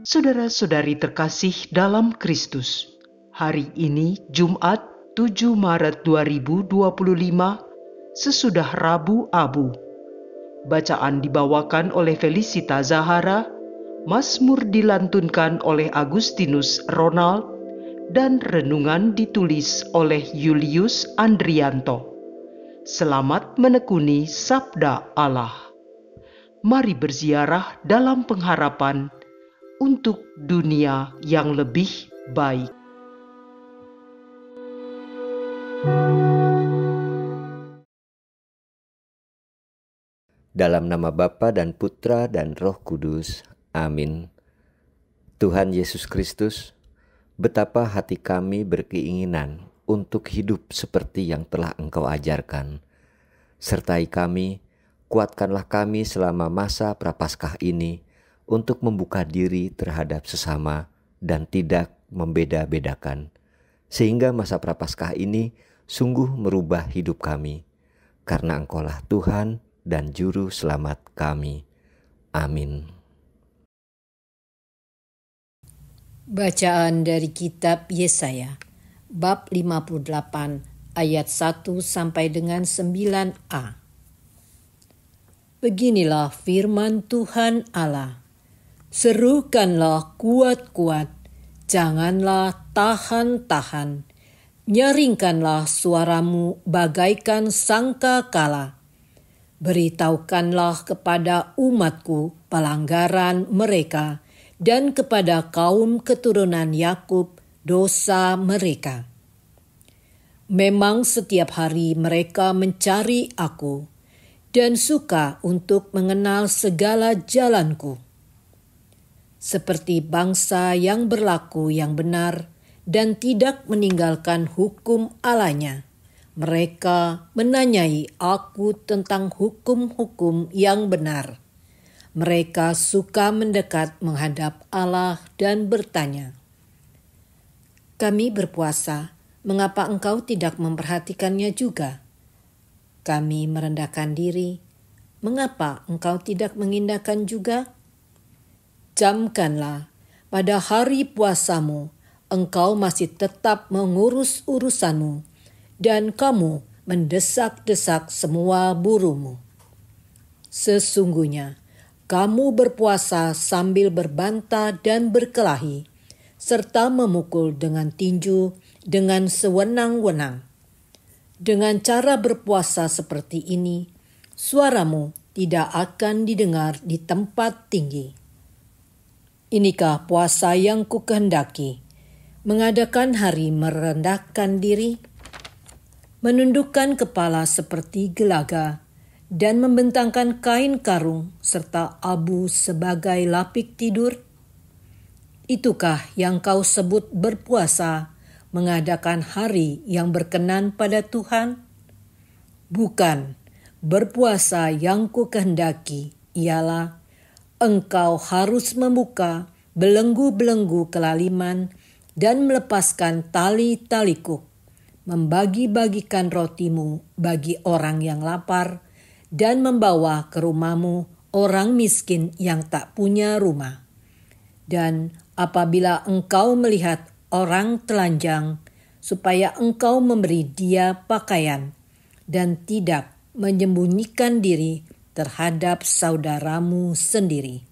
Saudara-saudari terkasih dalam Kristus, hari ini Jumat 7 Maret 2025, sesudah Rabu Abu. Bacaan dibawakan oleh Felicita Zahara, Mazmur dilantunkan oleh Agustinus Ronald, dan renungan ditulis oleh Julius Andrianto. Selamat menekuni Sabda Allah. Mari berziarah dalam pengharapan untuk dunia yang lebih baik. Dalam nama Bapa dan Putra dan Roh Kudus. Amin. Tuhan Yesus Kristus, betapa hati kami berkeinginan untuk hidup seperti yang telah Engkau ajarkan. Sertai kami, kuatkanlah kami selama masa Prapaskah ini untuk membuka diri terhadap sesama dan tidak membeda-bedakan. Sehingga masa Prapaskah ini sungguh merubah hidup kami. Karena Engkaulah Tuhan dan Juru Selamat kami. Amin. Bacaan dari kitab Yesaya, bab 58, ayat 1 sampai dengan 9a. Beginilah firman Tuhan Allah. Serukanlah kuat-kuat, janganlah tahan-tahan. Nyaringkanlah suaramu bagaikan sangkakala. Beritahukanlah kepada umatku pelanggaran mereka, dan kepada kaum keturunan Yakub dosa mereka. Memang setiap hari mereka mencari aku, dan suka untuk mengenal segala jalanku. Seperti bangsa yang berlaku yang benar dan tidak meninggalkan hukum Allahnya, mereka menanyai aku tentang hukum-hukum yang benar. Mereka suka mendekat menghadap Allah dan bertanya, "Kami berpuasa, mengapa engkau tidak memperhatikannya juga? Kami merendahkan diri, mengapa engkau tidak mengindahkan juga? Camkanlah, pada hari puasamu, engkau masih tetap mengurus urusanmu, dan kamu mendesak-desak semua burumu. Sesungguhnya, kamu berpuasa sambil berbantah dan berkelahi, serta memukul dengan tinju dengan sewenang-wenang. Dengan cara berpuasa seperti ini, suaramu tidak akan didengar di tempat tinggi. Inikah puasa yang kukehendaki, mengadakan hari merendahkan diri, menundukkan kepala seperti gelaga, dan membentangkan kain karung serta abu sebagai lapik tidur? Itukah yang kau sebut berpuasa, mengadakan hari yang berkenan pada Tuhan? Bukan, berpuasa yang kukehendaki ialah engkau harus membuka belenggu-belenggu kelaliman dan melepaskan tali-tali kuk, membagi-bagikan rotimu bagi orang yang lapar, dan membawa ke rumahmu orang miskin yang tak punya rumah. Dan apabila engkau melihat orang telanjang, supaya engkau memberi dia pakaian, dan tidak menyembunyikan diri terhadap saudaramu sendiri.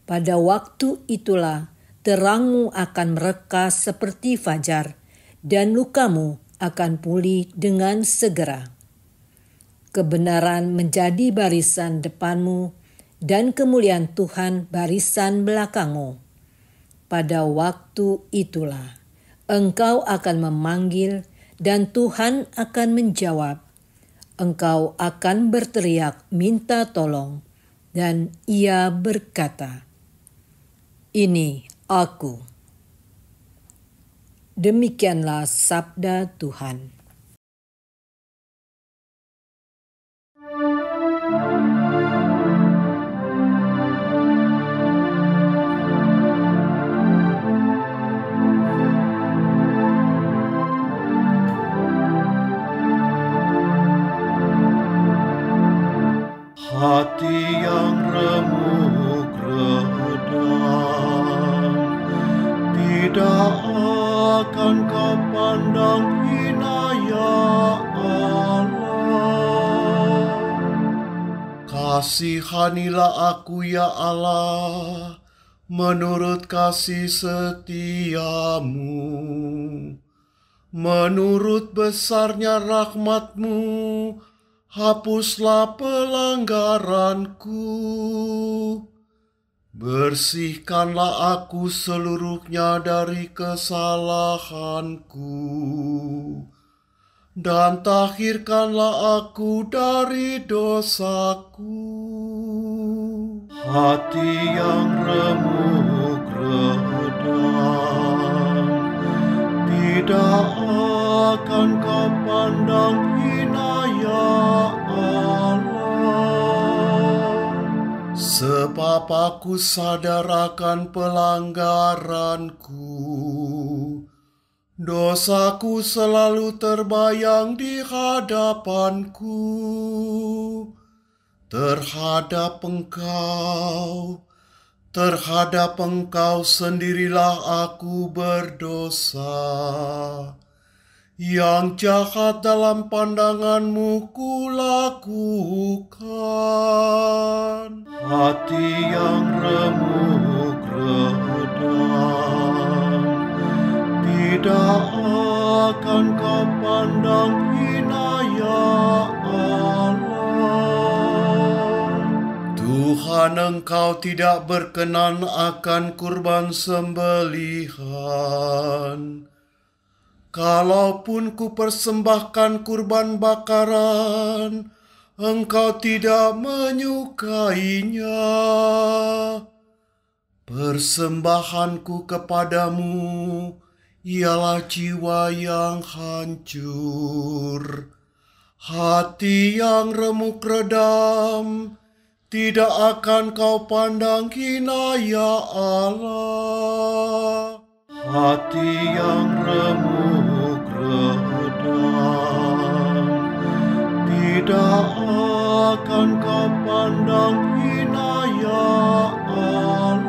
Pada waktu itulah terangmu akan mereka seperti fajar, dan lukamu akan pulih dengan segera. Kebenaran menjadi barisan depanmu, dan kemuliaan Tuhan barisan belakangmu. Pada waktu itulah engkau akan memanggil, dan Tuhan akan menjawab. Engkau akan berteriak minta tolong, dan Ia berkata, "Ini aku." Demikianlah sabda Tuhan. Hati yang remuk tidak akan kau pandang hina ya Allah. Kasihanilah aku ya Allah, menurut kasih setiamu. Menurut besarnya rahmat-Mu, hapuslah pelanggaranku. Bersihkanlah aku seluruhnya dari kesalahanku, dan tahirkanlah aku dari dosaku. Hati yang remuk redam, tidak akan kau pandang hina ya Allah. Sebab aku sadar akan pelanggaranku, dosaku selalu terbayang di hadapanku. Terhadap Engkau sendirilah aku berdosa. Yang jahat dalam pandangan-Mu kulakukan. Hati yang remuk redam, tidak akan kau pandang hina ya Allah. Tuhan, Engkau tidak berkenan akan kurban sembelihan. Kalaupun ku persembahkan kurban bakaran, Engkau tidak menyukainya. Persembahanku kepadamu ialah jiwa yang hancur. Hati yang remuk redam, tidak akan kau pandang hina ya Allah. Hati yang remuk redam, tidak akan kau pandang hina ya Allah.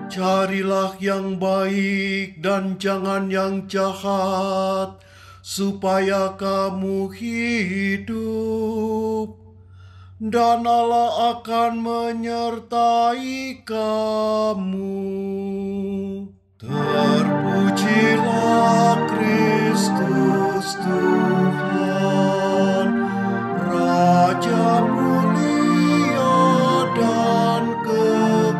Carilah yang baik dan jangan yang jahat, supaya kamu hidup, dan Allah akan menyertai kamu. Terpujilah Kristus Tuhan, Raja mulia dan kekal.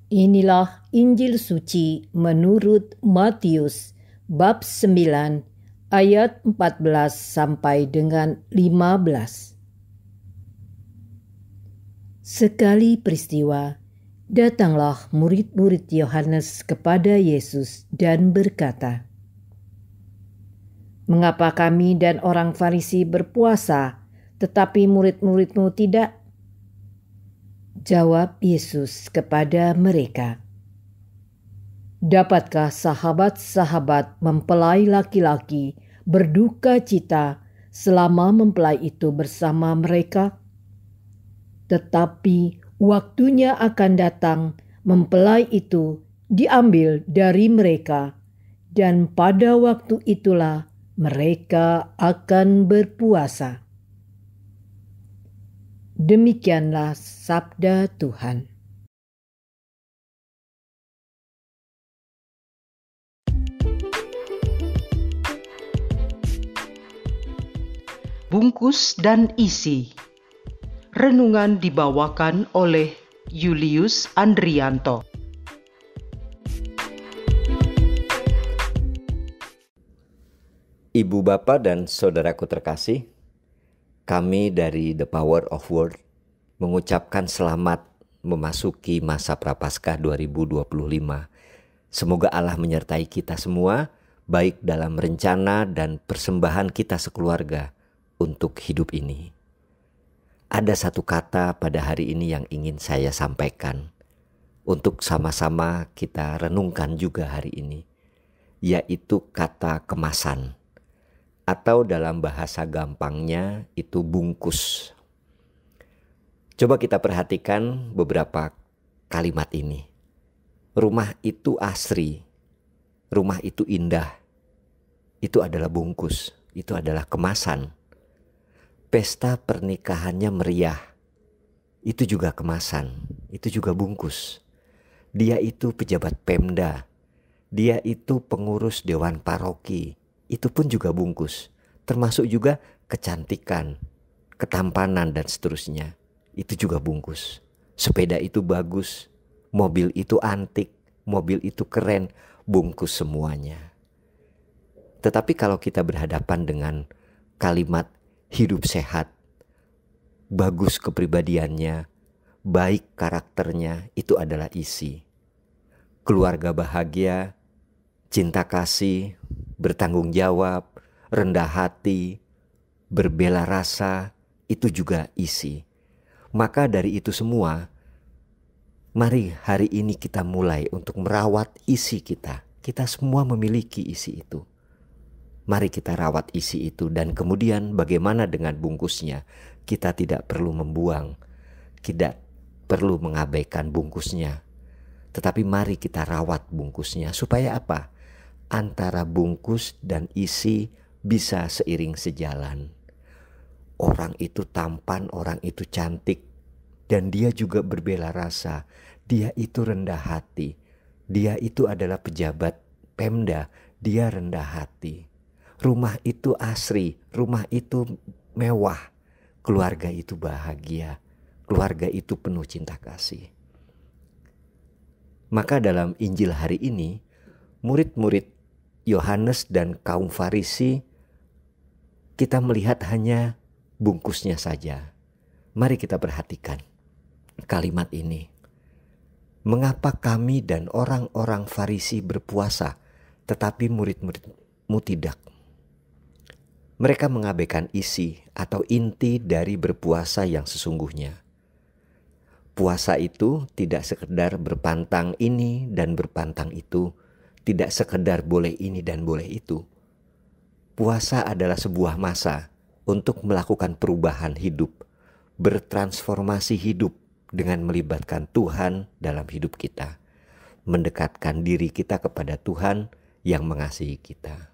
Inilah Injil suci menurut Matius bab 9 ayat 14 sampai dengan 15. Sekali peristiwa, datanglah murid-murid Yohanes kepada Yesus dan berkata, "Mengapa kami dan orang Farisi berpuasa, tetapi murid-murid-Mu tidak?" Jawab Yesus kepada mereka, "Dapatkah sahabat-sahabat mempelai laki-laki berduka cita selama mempelai itu bersama mereka? Tetapi waktunya akan datang, mempelai itu diambil dari mereka, dan pada waktu itulah mereka akan berpuasa." Demikianlah sabda Tuhan. Bungkus dan isi. Renungan dibawakan oleh Julius Andrianto. Ibu, Bapak, dan saudaraku terkasih, kami dari The Power of Word mengucapkan selamat memasuki masa Prapaskah 2025. Semoga Allah menyertai kita semua, baik dalam rencana dan persembahan kita sekeluarga untuk hidup ini. Ada satu kata pada hari ini yang ingin saya sampaikan untuk sama-sama kita renungkan juga hari ini, yaitu kata kemasan. Atau dalam bahasa gampangnya itu bungkus. Coba kita perhatikan beberapa kalimat ini. Rumah itu asri, rumah itu indah. Itu adalah bungkus, itu adalah kemasan. Pesta pernikahannya meriah, itu juga kemasan, itu juga bungkus. Dia itu pejabat Pemda, dia itu pengurus Dewan Paroki. Itu pun juga bungkus, termasuk juga kecantikan, ketampanan dan seterusnya. Itu juga bungkus. Sepeda itu bagus, mobil itu antik, mobil itu keren, bungkus semuanya. Tetapi kalau kita berhadapan dengan kalimat hidup sehat, bagus kepribadiannya, baik karakternya, itu adalah isi. Keluarga bahagia, cinta kasih, bertanggung jawab, rendah hati, berbela rasa, itu juga isi. Maka dari itu semua, mari hari ini kita mulai untuk merawat isi kita. Kita semua memiliki isi itu. Mari kita rawat isi itu, dan kemudian bagaimana dengan bungkusnya? Kita tidak perlu membuang, tidak perlu mengabaikan bungkusnya. Tetapi mari kita rawat bungkusnya. Supaya apa? Antara bungkus dan isi bisa seiring sejalan. Orang itu tampan, orang itu cantik, dan dia juga berbela rasa. Dia itu rendah hati. Dia itu adalah pejabat Pemda, dia rendah hati. Rumah itu asri, rumah itu mewah. Keluarga itu bahagia, keluarga itu penuh cinta kasih. Maka dalam Injil hari ini, murid-murid Yohanes dan kaum Farisi, kita melihat hanya bungkusnya saja. Mari kita perhatikan kalimat ini. Mengapa kami dan orang-orang Farisi berpuasa, tetapi murid-muridmu tidak? Mereka mengabaikan isi atau inti dari berpuasa yang sesungguhnya. Puasa itu tidak sekedar berpantang ini dan berpantang itu, tidak sekedar boleh ini dan boleh itu. Puasa adalah sebuah masa untuk melakukan perubahan hidup, bertransformasi hidup dengan melibatkan Tuhan dalam hidup kita, mendekatkan diri kita kepada Tuhan yang mengasihi kita.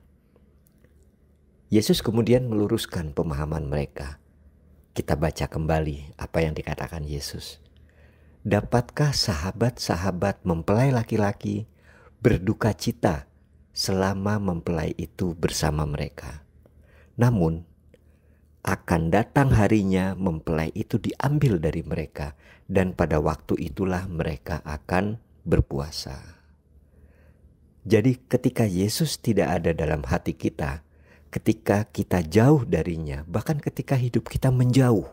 Yesus kemudian meluruskan pemahaman mereka. Kita baca kembali apa yang dikatakan Yesus. Dapatkah sahabat-sahabat mempelai laki-laki berduka cita selama mempelai itu bersama mereka? Namun, akan datang harinya mempelai itu diambil dari mereka, dan pada waktu itulah mereka akan berpuasa. Jadi ketika Yesus tidak ada dalam hati kita, ketika kita jauh darinya, bahkan ketika hidup kita menjauh,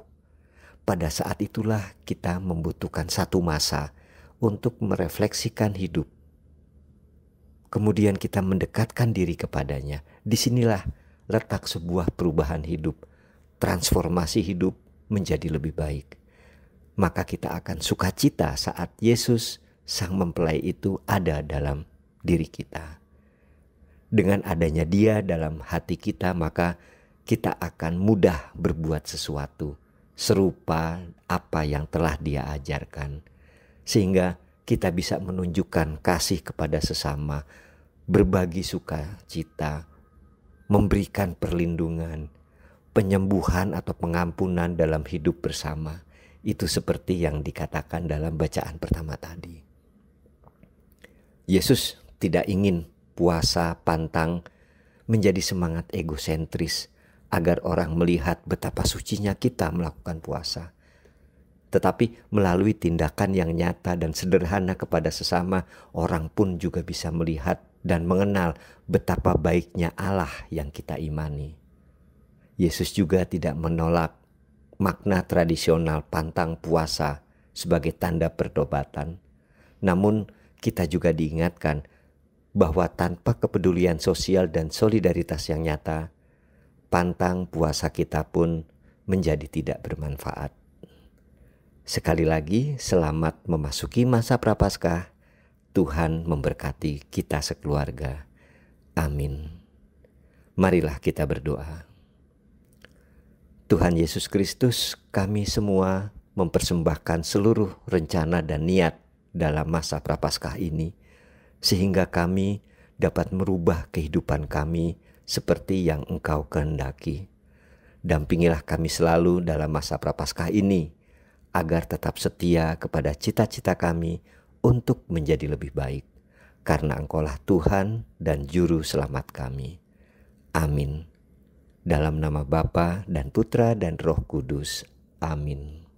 pada saat itulah kita membutuhkan satu masa untuk merefleksikan hidup. Kemudian kita mendekatkan diri kepadanya. Disinilah letak sebuah perubahan hidup, transformasi hidup menjadi lebih baik. Maka kita akan sukacita saat Yesus sang mempelai itu ada dalam diri kita. Dengan adanya Dia dalam hati kita, maka kita akan mudah berbuat sesuatu serupa apa yang telah Dia ajarkan. Sehingga kita bisa menunjukkan kasih kepada sesama, berbagi sukacita, memberikan perlindungan, penyembuhan atau pengampunan dalam hidup bersama. Itu seperti yang dikatakan dalam bacaan pertama tadi. Yesus tidak ingin puasa pantang menjadi semangat egosentris agar orang melihat betapa sucinya kita melakukan puasa. Tetapi melalui tindakan yang nyata dan sederhana kepada sesama, orang pun juga bisa melihat dan mengenal betapa baiknya Allah yang kita imani. Yesus juga tidak menolak makna tradisional pantang puasa sebagai tanda pertobatan. Namun kita juga diingatkan bahwa tanpa kepedulian sosial dan solidaritas yang nyata, pantang puasa kita pun menjadi tidak bermanfaat. Sekali lagi, selamat memasuki masa Prapaskah. Tuhan memberkati kita sekeluarga. Amin. Marilah kita berdoa. Tuhan Yesus Kristus, kami semua mempersembahkan seluruh rencana dan niat dalam masa Prapaskah ini, sehingga kami dapat merubah kehidupan kami seperti yang Engkau kehendaki. Dampingilah kami selalu dalam masa Prapaskah ini, agar tetap setia kepada cita-cita kami untuk menjadi lebih baik, karena Engkaulah Tuhan dan Juru Selamat kami. Amin. Dalam nama Bapa dan Putra dan Roh Kudus. Amin.